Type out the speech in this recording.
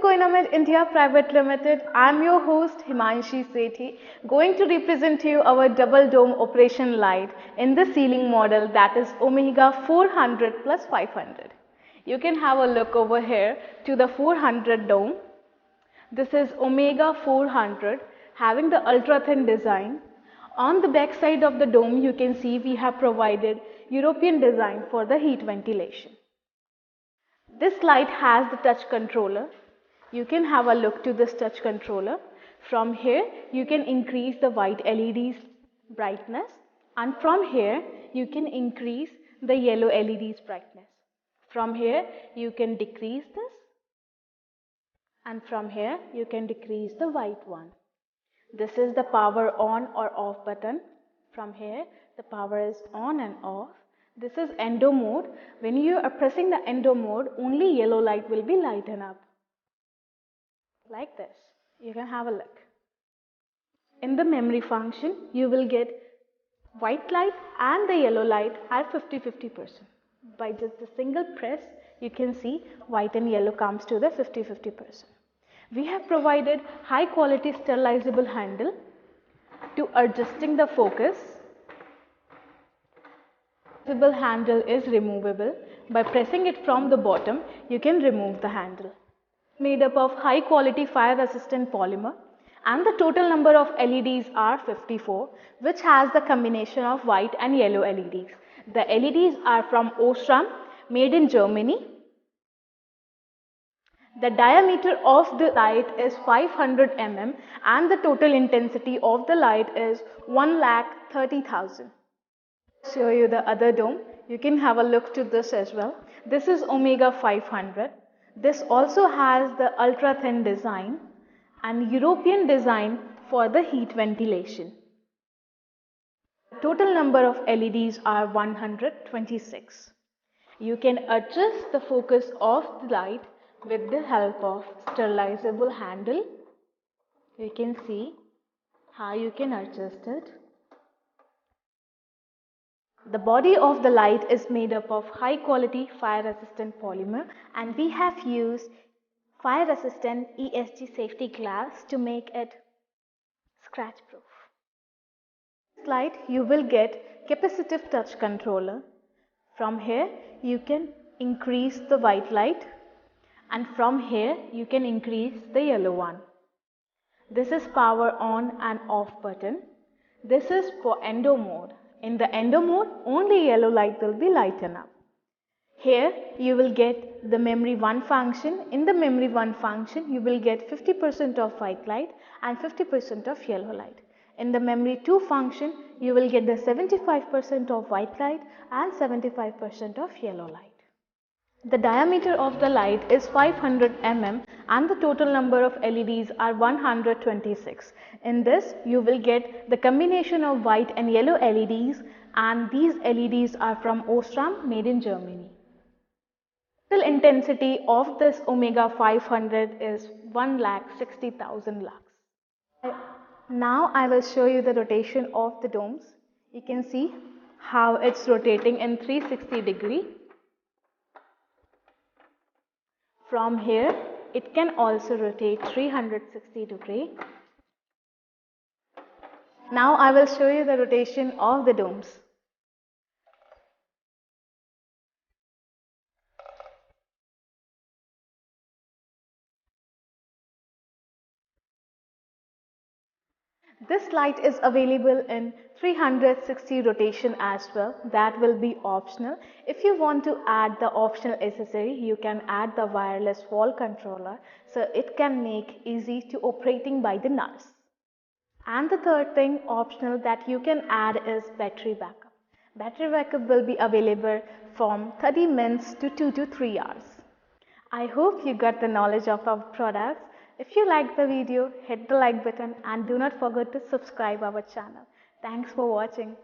Koinamed India Private Limited. I'm your host Himanshi Sethi, going to represent to you our double dome operation light in the ceiling model, that is Omega 400 plus 500. You can have a look over here to the 400 dome. This is Omega 400 having the ultra thin design. On the back side of the dome you can see we have provided European design for the heat ventilation. This light has the touch controller. You can have a look to this touch controller. From here you can increase the white LED's brightness, and from here you can increase the yellow LED's brightness. From here you can decrease this, and from here you can decrease the white one. This is the power on or off button. From here the power is on and off. This is endo mode. When you are pressing the endo mode, only yellow light will be lighten up. Like this. You can have a look. In the memory function, you will get white light and the yellow light at 50-50%. By just a single press, you can see white and yellow comes to the 50-50%. We have provided high quality sterilizable handle to adjusting the focus. The handle is removable. By pressing it from the bottom, you can remove the handle. Made up of high quality fire resistant polymer, and the total number of LEDs are 54, which has the combination of white and yellow LEDs. The LEDs are from Osram, made in Germany. The diameter of the light is 500 mm and the total intensity of the light is 1,30,000. Show you the other dome. You can have a look to this as well. This is Omega 500. This also has the ultra thin design and European design for the heat ventilation. The total number of LEDs are 126. You can adjust the focus of the light with the help of sterilizable handle. You can see how you can adjust it. The body of the light is made up of high quality fire resistant polymer, and we have used fire resistant ESG safety glass to make it scratch proof. This light you will get capacitive touch controller. From here you can increase the white light, and from here you can increase the yellow one. This is power on and off button. This is for endo mode. In the endo mode, only yellow light will be lighten up. Here you will get the memory 1 function. In the memory 1 function, you will get 50% of white light and 50% of yellow light. In the memory 2 function, you will get the 75% of white light and 75% of yellow light. The diameter of the light is 500 mm and the total number of LEDs are 126. In this, you will get the combination of white and yellow LEDs, and these LEDs are from Osram, made in Germany. The intensity of this Omega 500 is 1,60,000 lux. Now I will show you the rotation of the domes. You can see how it's rotating in 360 degree. From here, it can also rotate 360 degree. Now I will show you the rotation of the domes. This light is available in 360 rotation as well. That will be optional. If you want to add the optional accessory, you can add the wireless wall controller, so it can make easy to operating by the nurse. And the third thing optional that you can add is battery backup. Battery backup will be available from 30 minutes to 2 to 3 hours. I hope you got the knowledge of our products. If you like the video, hit the like button and do not forget to subscribe our channel. Thanks for watching.